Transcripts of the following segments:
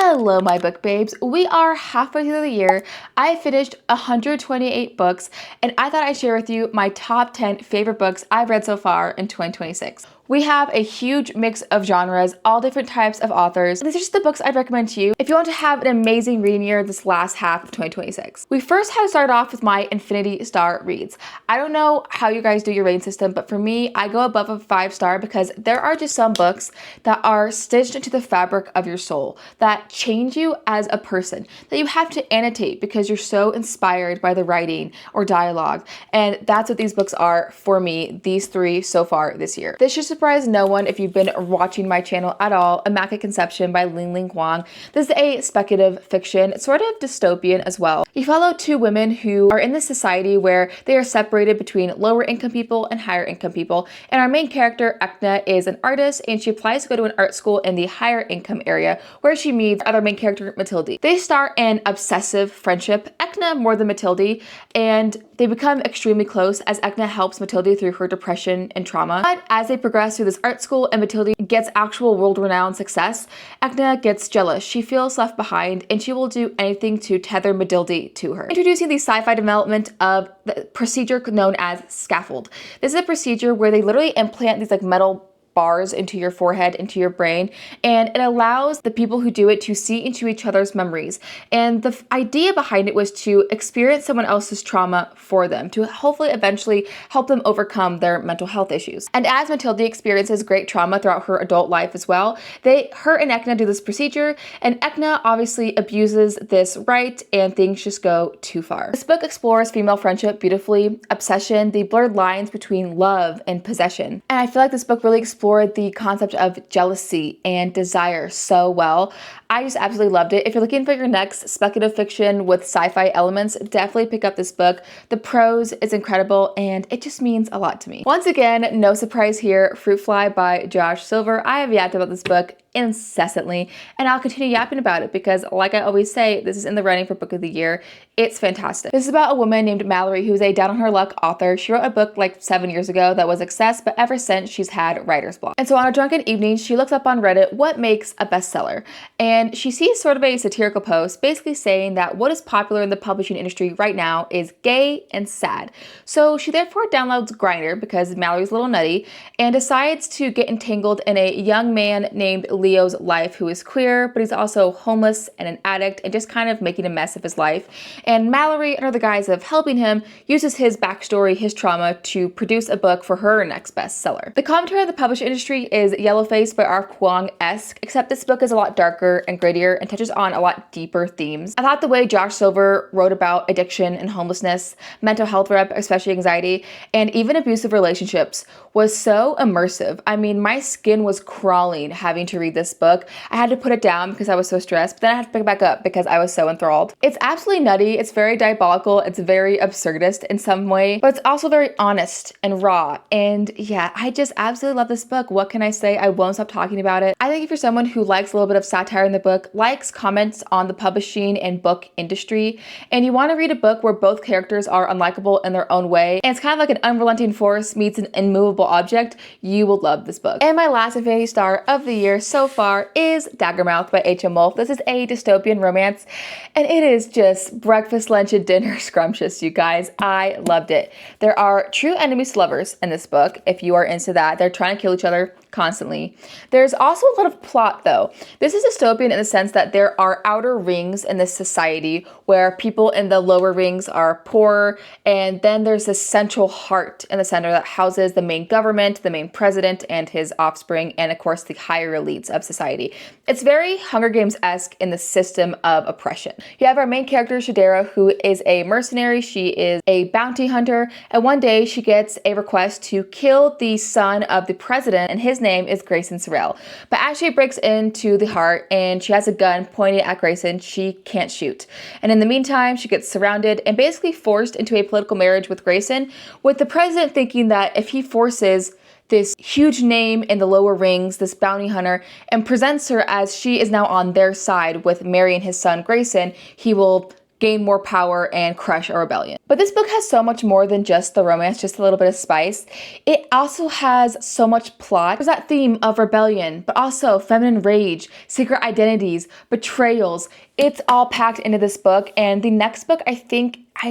Hello, my book babes. We are halfway through the year. I finished 128 books, and I thought I'd share with you my top 10 favorite books I've read so far in 2026. We have a huge mix of genres, all different types of authors. These are just the books I'd recommend to you if you want to have an amazing reading year this last half of 2026. We first have to start off with my Infinity Star reads. I don't know how you guys do your rating system, but for me, I go above a 5-star because there are just some books that are stitched into the fabric of your soul, that change you as a person, that you have to annotate because you're so inspired by the writing or dialogue. And that's what these books are for me, these three so far this year. This should surprise no one if you've been watching my channel at all. Immaculate Conception by Ling Huang. This is a speculative fiction, sort of dystopian as well. You follow two women who are in this society where they are separated between lower income people and higher income people. And our main character, Ekna, is an artist and she applies to go to an art school in the higher income area where she meets other main character, Matilde. They start an obsessive friendship, Ekna more than Matilde, and they become extremely close as Ekna helps Matilde through her depression and trauma. But as they progress through this art school and Matilde gets actual world-renowned success, Ekna gets jealous. She feels left behind and she will do anything to tether Matilde to her. Introducing the sci-fi development of the procedure known as scaffold. This is a procedure where they literally implant these metal bars into your forehead, into your brain, and it allows the people who do it to see into each other's memories. And the idea behind it was to experience someone else's trauma for them, to hopefully eventually help them overcome their mental health issues. And as Matilde experiences great trauma throughout her adult life as well, her and Ekna do this procedure, and Ekna obviously abuses this right, and things just go too far. This book explores female friendship beautifully, obsession, the blurred lines between love and possession. And I feel like this book really explores the concept of jealousy and desire so well. I just absolutely loved it. If you're looking for your next speculative fiction with sci-fi elements, definitely pick up this book. The prose is incredible and it just means a lot to me. Once again, no surprise here, Fruit Fly by Josh Silver. I have yapped about this book incessantly and I'll continue yapping about it because, like I always say, this is in the running for book of the year. It's fantastic. This is about a woman named Mallory who's a down on her luck author. She wrote a book like 7 years ago that was a success, but ever since she's had writer's block. And so on a drunken evening, she looks up on Reddit what makes a bestseller, and she sees sort of a satirical post basically saying that what is popular in the publishing industry right now is gay and sad. So she therefore downloads Grindr because Mallory's a little nutty and decides to get entangled in a young man named Leo's life who is queer, but he's also homeless and an addict and just kind of making a mess of his life. And Mallory, under the guise of helping him, uses his backstory, his trauma, to produce a book for her next bestseller. The commentary of the publishing industry is Yellowface by R. Kwong-esque, except this book is a lot darker and grittier and touches on a lot deeper themes. I thought the way Josh Silver wrote about addiction and homelessness, mental health rep, especially anxiety, and even abusive relationships was so immersive. I mean, my skin was crawling having to read this book. I had to put it down because I was so stressed, but then I had to pick it back up because I was so enthralled. It's absolutely nutty. It's very diabolical. It's very absurdist in some way, but it's also very honest and raw. And yeah, I just absolutely love this book. What can I say? I won't stop talking about it. I think if you're someone who likes a little bit of satire in the book, likes comments on the publishing and book industry, and you want to read a book where both characters are unlikable in their own way, and it's kind of like an unrelenting force meets an immovable object, you will love this book. And my last Infinity Star of the year so far is Daggermouth by H.M. Wolf. This is a dystopian romance, and it is just breakfast, lunch, and dinner scrumptious, you guys. I loved it. There are true enemies to lovers in this book, if you are into that. They're trying to kill each other constantly. There's also a lot of plot though. This is dystopian in the sense that there are outer rings in this society where people in the lower rings are poorer, and then there's this central heart in the center that houses the main government, the main president and his offspring, and of course the higher elites of society. It's very Hunger Games-esque in the system of oppression. You have our main character Shadera, who is a mercenary. She is a bounty hunter, and one day she gets a request to kill the son of the president, and his name is Grayson Sorrell. But as she breaks into the heart and she has a gun pointed at Grayson, she can't shoot. And in the meantime, she gets surrounded and basically forced into a political marriage with Grayson, with the president thinking that if he forces this huge name in the lower rings, this bounty hunter, and presents her as she is now on their side with marrying his son Grayson, he will gain more power and crush a rebellion. But this book has so much more than just the romance, just a little bit of spice. It also has so much plot. There's that theme of rebellion, but also feminine rage, secret identities, betrayals. It's all packed into this book. And the next book, I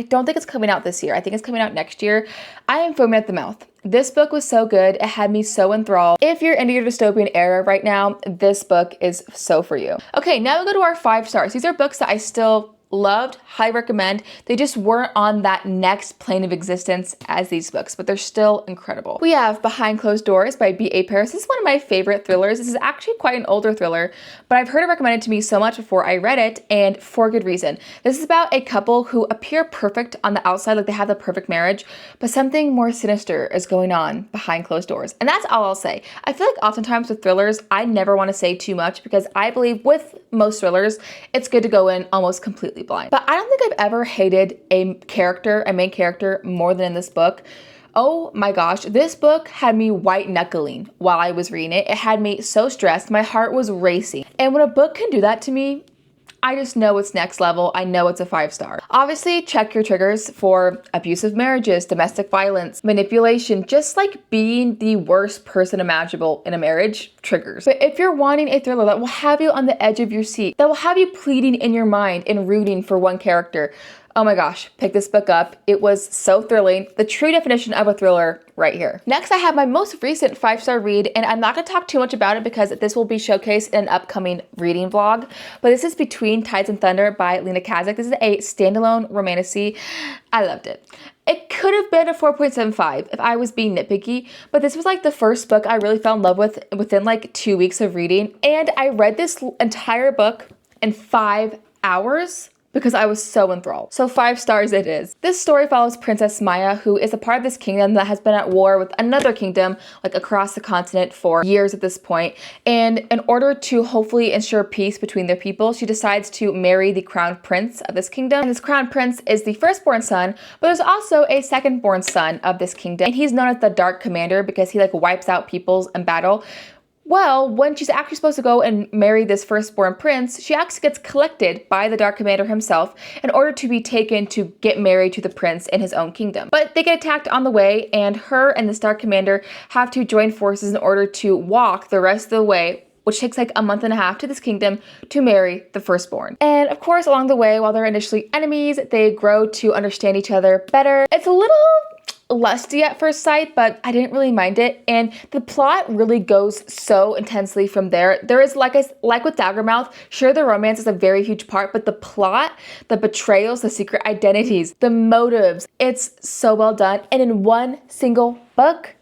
don't think it's coming out this year. I think it's coming out next year. I am foaming at the mouth. This book was so good. It had me so enthralled. If you're into your dystopian era right now, this book is so for you. Okay, now we go to our 5 stars. These are books that I still loved, highly recommend. They just weren't on that next plane of existence as these books, but they're still incredible. We have Behind Closed Doors by B.A. Paris. This is one of my favorite thrillers. This is actually quite an older thriller, but I've heard it recommended to me so much before I read it, and for good reason. This is about a couple who appear perfect on the outside, like they have the perfect marriage, but something more sinister is going on behind closed doors. And that's all I'll say. I feel like oftentimes with thrillers, I never want to say too much because I believe with most thrillers, it's good to go in almost completely blind. But I don't think I've ever hated a main character, more than in this book. Oh my gosh, this book had me white knuckling while I was reading it. It had me so stressed, my heart was racing. And when a book can do that to me, I just know it's next level. I know it's a 5 star. Obviously, check your triggers for abusive marriages, domestic violence, manipulation, just like being the worst person imaginable in a marriage triggers. But if you're wanting a thriller that will have you on the edge of your seat, that will have you pleading in your mind and rooting for one character, oh my gosh, pick this book up. It was so thrilling. The true definition of a thriller right here. Next, I have my most recent 5-star read, and I'm not gonna talk too much about it because this will be showcased in an upcoming reading vlog, but this is Between Tides and Thunder by Lena Kazak. This is a standalone romantasy. I loved it. It could have been a 4.75 if I was being nitpicky, but this was like the first book I really fell in love with within like 2 weeks of reading, and I read this entire book in 5 hours because I was so enthralled. So 5 stars it is. This story follows Princess Maya, who is a part of this kingdom that has been at war with another kingdom, like across the continent for years at this point. And in order to hopefully ensure peace between their people, she decides to marry the crown prince of this kingdom. And this crown prince is the firstborn son, but there's also a secondborn son of this kingdom. And he's known as the Dark Commander because he like wipes out peoples in battle. Well, when she's actually supposed to go and marry this firstborn prince, she actually gets collected by the Dark Commander himself in order to be taken to get married to the prince in his own kingdom. But they get attacked on the way, and her and this Dark Commander have to join forces in order to walk the rest of the way, which takes like a month and a half, to this kingdom to marry the firstborn. And of course, along the way, while they're initially enemies, they grow to understand each other better. It's a little lusty at first sight, but I didn't really mind it, and the plot really goes so intensely from there. There is, like with Daggermouth, sure, the romance is a very huge part, but the plot, the betrayals, the secret identities, the motives, it's so well done, and in one single book.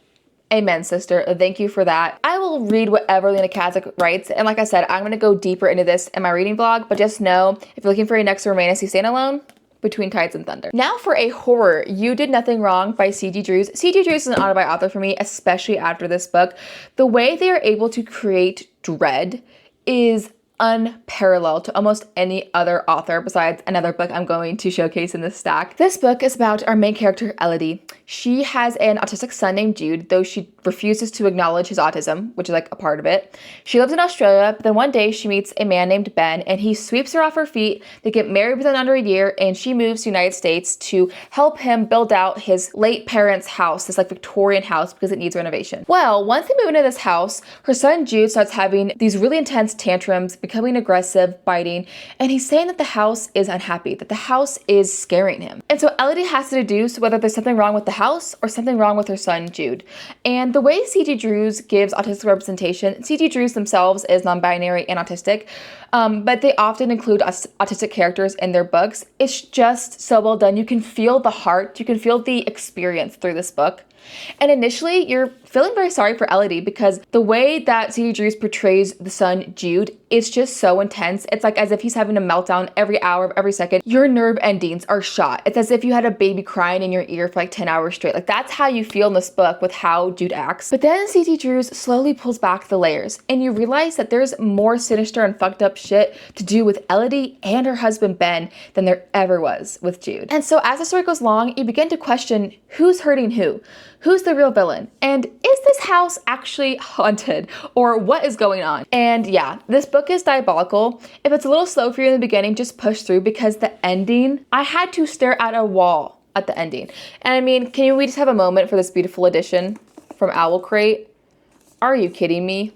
Amen, sister. Thank you for that. I will read whatever Lena Kazak writes, and like I said, I'm gonna go deeper into this in my reading vlog, but just know, if you're looking for your next romantasy standalone, Between Tides and Thunder. Now for a horror, You Did Nothing Wrong by C.G. Drews. C.G. Drews is an autobiography author for me, especially after this book. The way they are able to create dread is unparalleled to almost any other author besides another book I'm going to showcase in this stack. This book is about our main character, Elodie. She has an autistic son named Jude, though she refuses to acknowledge his autism, which is like a part of it. She lives in Australia, but then one day she meets a man named Ben, and he sweeps her off her feet. They get married within under a year, and she moves to the United States to help him build out his late parents' house, this like Victorian house, because it needs renovation. Well, once they move into this house, her son Jude starts having these really intense tantrums, becoming aggressive, biting, and he's saying that the house is unhappy, that the house is scaring him. And so Elodie has to deduce whether there's something wrong with the house or something wrong with her son Jude. And the way C.G. Drews gives autistic representation, C.G. Drews themselves is non-binary and autistic, but they often include autistic characters in their books. It's just so well done. You can feel the heart, you can feel the experience through this book. And initially, you're feeling very sorry for Elodie because the way that C.G. Drews portrays the son Jude, it's just so intense. It's like as if he's having a meltdown every hour of every second. Your nerve endings are shot. It's as if you had a baby crying in your ear for like 10 hours straight. Like that's how you feel in this book with how Jude acts. But then C.G. Drews slowly pulls back the layers and you realize that there's more sinister and fucked up shit to do with Elodie and her husband Ben than there ever was with Jude. And so as the story goes along, you begin to question who's hurting who. Who's the real villain? And is this house actually haunted? Or what is going on? And yeah, this book is diabolical. If it's a little slow for you in the beginning, just push through because the ending, I had to stare at a wall at the ending. And I mean, can we just have a moment for this beautiful edition from Owl Crate? Are you kidding me?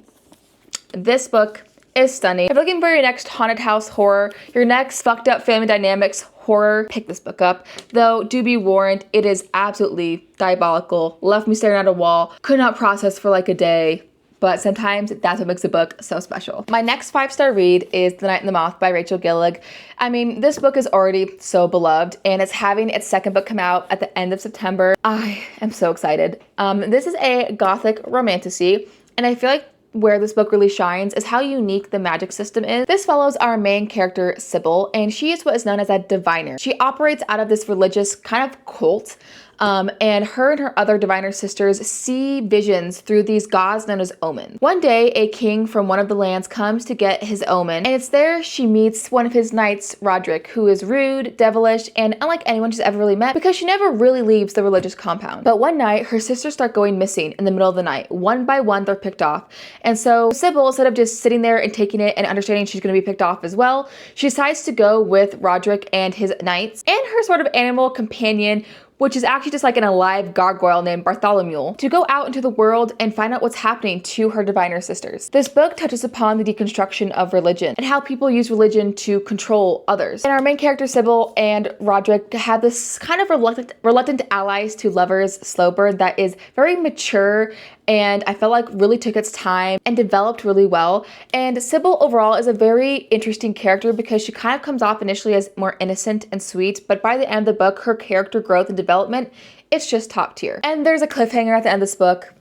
This book is stunning. If you're looking for your next haunted house horror, your next fucked up family dynamics horror, pick this book up. Though, do be warned, it is absolutely diabolical. Left me staring at a wall. Could not process for like a day. But sometimes that's what makes a book so special. My next 5-star read is The Night and the Moth by Rachel Gillig. I mean, this book is already so beloved, and it's having its second book come out at the end of September. I am so excited. This is a gothic romantasy, and I feel like where this book really shines is how unique the magic system is. This follows our main character, Sybil, and she is what is known as a diviner. She operates out of this religious kind of cult, and her other diviner sisters see visions through these gods known as omens. One day, a king from one of the lands comes to get his omen, and it's there she meets one of his knights, Roderick, who is rude, devilish, and unlike anyone she's ever really met because she never really leaves the religious compound. But one night, her sisters start going missing in the middle of the night. One by one, they're picked off. And so Sybil, instead of just sitting there and taking it and understanding she's going to be picked off as well, she decides to go with Roderick and his knights and her sort of animal companion, which is actually just like an alive gargoyle named Bartholomew, to go out into the world and find out what's happening to her diviner sisters. This book touches upon the deconstruction of religion and how people use religion to control others. And our main character, Sybil, and Roderick have this kind of reluctant allies to lovers, Slowbird, that is very mature and I felt like really took its time and developed really well. And Sybil overall is a very interesting character because she kind of comes off initially as more innocent and sweet, but by the end of the book, her character growth and development, it's just top tier. And there's a cliffhanger at the end of this book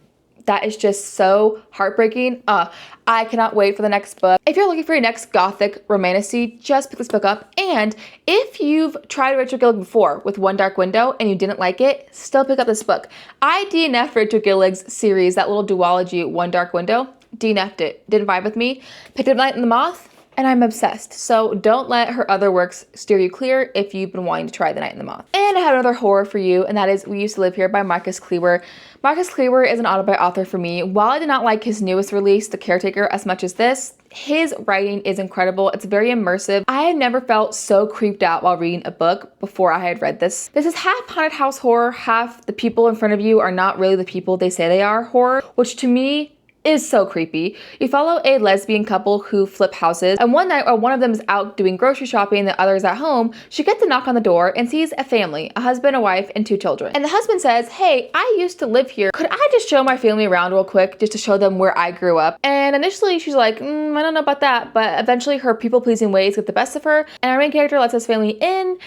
that is just so heartbreaking. I cannot wait for the next book. If you're looking for your next gothic romantasy, just pick this book up. And if you've tried Rachel Gillig before with One Dark Window and you didn't like it, still pick up this book. I DNF'd Rachel Gillig's series, that little duology, One Dark Window. DNF'd it. Didn't vibe with me. Picked up Night and the Moth, and I'm obsessed. So don't let her other works steer you clear if you've been wanting to try The Night and the Moth. And I have another horror for you, and that is We Used to Live Here by Marcus Kleber. Marcus Kleber is an autobiography author for me. While I did not like his newest release, The Caretaker, as much as this, his writing is incredible. It's very immersive. I had never felt so creeped out while reading a book before I had read this. This is half haunted house horror, half the people in front of you are not really the people they say they are horror, which to me is so creepy. You follow a lesbian couple who flip houses, and one night while one of them is out doing grocery shopping and the other is at home, she gets a knock on the door and sees a family, a husband, a wife, and 2 children. And the husband says, "Hey, I used to live here. Could I just show my family around real quick just to show them where I grew up?" And initially she's like, I don't know about that, but eventually her people-pleasing ways get the best of her, and our main character lets his family in,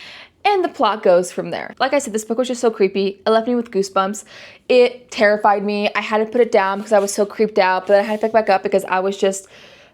and the plot goes from there. Like I said, this book was just so creepy. It left me with goosebumps. It terrified me. I had to put it down because I was so creeped out, but I had to pick it back up because I was just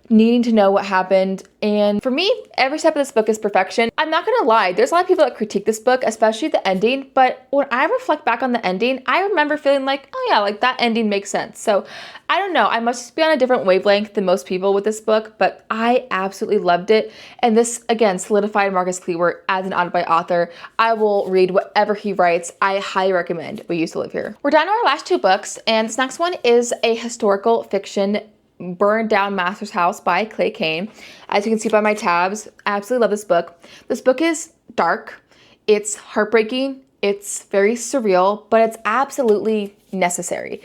needing to know what happened. And for me, every step of this book is perfection. I'm not gonna lie, there's a lot of people that critique this book, especially the ending, but when I reflect back on the ending, I remember feeling like, oh yeah, like that ending makes sense. So I don't know, I must just be on a different wavelength than most people with this book, but I absolutely loved it. And this, again, solidified Marcus Kleber as an autobiography author. I will read whatever he writes. I highly recommend We Used to Live Here. We're down to our last 2 books, and this next one is a historical fiction, Burned Down Master's House by Clay Cane. As you can see by my tabs, I absolutely love this book. This book is dark, it's heartbreaking, it's very surreal, but it's absolutely necessary.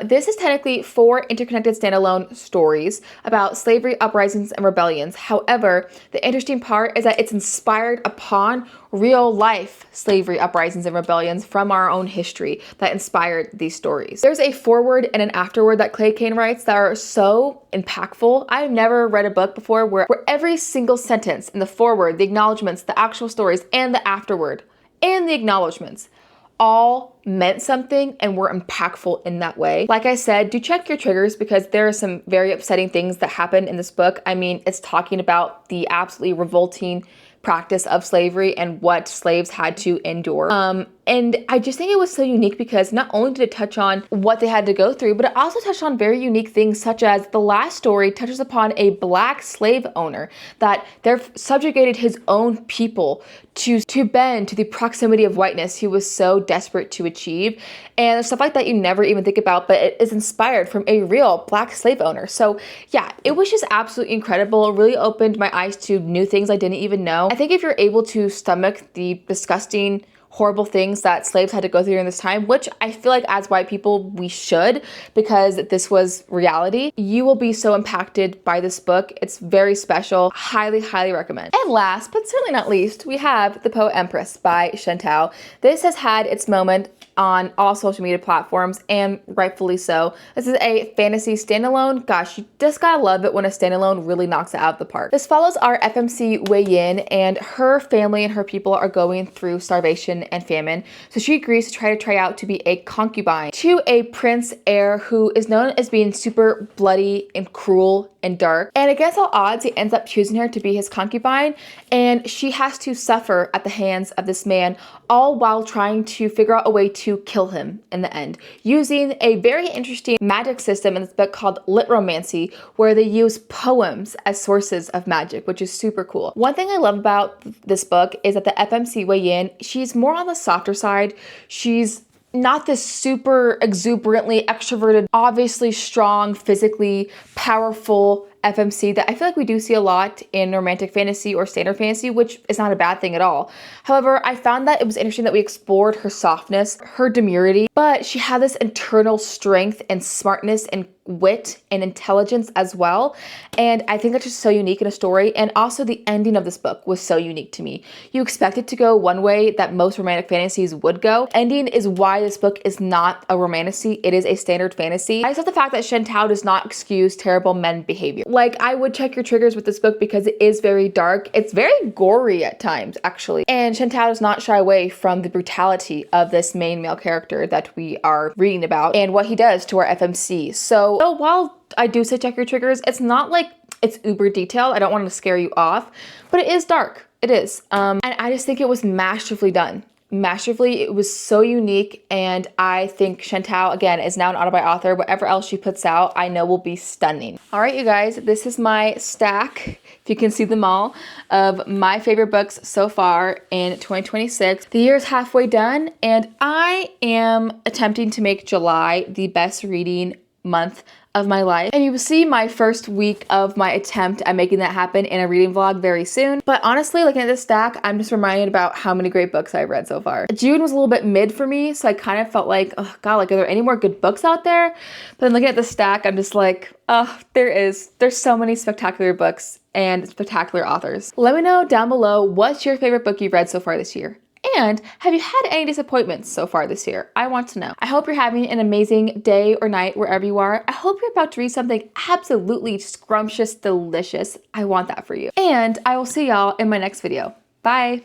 This is technically 4 interconnected standalone stories about slavery, uprisings, and rebellions. However, the interesting part is that it's inspired upon real life slavery, uprisings, and rebellions from our own history that inspired these stories. There's a foreword and an afterword that Clay Cane writes that are so impactful. I've never read a book before where every single sentence in the foreword, the acknowledgments, the actual stories, and the afterword, and the acknowledgments all meant something and were impactful in that way. Like I said, do check your triggers because there are some very upsetting things that happen in this book. I mean, it's talking about the absolutely revolting practice of slavery and what slaves had to endure. And I just think it was so unique because not only did it touch on what they had to go through, but it also touched on very unique things, such as the last story touches upon a Black slave owner that they've subjugated his own people to bend to the proximity of whiteness he was so desperate to achieve. And stuff like that you never even think about, but it is inspired from a real Black slave owner. So yeah, it was just absolutely incredible. It really opened my eyes to new things I didn't even know. I think if you're able to stomach the disgusting, horrible things that slaves had to go through during this time, which I feel like as white people we should, because this was reality, you will be so impacted by this book. It's very special. Highly, highly recommend. And last, but certainly not least, we have The Poet Empress by Shen Tao. This has had its moment on all social media platforms, and rightfully so. This is a fantasy standalone. Gosh, you just gotta love it when a standalone really knocks it out of the park. This follows our FMC Wei Yin, and her family and her people are going through starvation and famine. So she agrees to try out to be a concubine to a prince heir who is known as being super bloody and cruel and dark. And against all odds, he ends up choosing her to be his concubine, and she has to suffer at the hands of this man, all while trying to figure out a way to kill him in the end, using a very interesting magic system in this book called Litromancy, where they use poems as sources of magic, which is super cool. One thing I love about this book is that the FMC Wei Yin, she's more on the softer side. She's not this super exuberantly extroverted, obviously strong, physically powerful FMC that I feel like we do see a lot in romantic fantasy or standard fantasy, which is not a bad thing at all. However, I found that it was interesting that we explored her softness, her demurity, but she had this internal strength and smartness and wit and intelligence as well. And I think that's just so unique in a story. And also the ending of this book was so unique to me. You expect it to go one way that most romantic fantasies would go. Ending is why this book is not a romantasy. It is a standard fantasy. I just love the fact that Shen Tao does not excuse terrible men behavior. Like, I would check your triggers with this book because it is very dark. It's very gory at times, actually. And Shen Tao does not shy away from the brutality of this main male character that we are reading about and what he does to our FMC. So while I do say check your triggers, it's not like it's uber detailed. I don't want to scare you off, but it is dark. It is. And I just think it was masterfully done. Masterfully. It was so unique, and I think Shen Tao, again, is now an auto-buy author. Whatever else she puts out, I know will be stunning. All right, you guys, this is my stack, if you can see them all, of my favorite books so far in 2026. The year is halfway done, and I am attempting to make July the best reading month of my life. And you will see my first week of my attempt at making that happen in a reading vlog very soon. But honestly, looking at this stack, I'm just reminded about how many great books I've read so far. June was a little bit mid for me, so I kind of felt like, oh God, like, are there any more good books out there? But then looking at the stack, I'm just like, oh, there's so many spectacular books and spectacular authors. Let me know down below, what's your favorite book you've read so far this year? And have you had any disappointments so far this year? I want to know. I hope you're having an amazing day or night wherever you are. I hope you're about to read something absolutely scrumptious, delicious. I want that for you. And I will see y'all in my next video. Bye.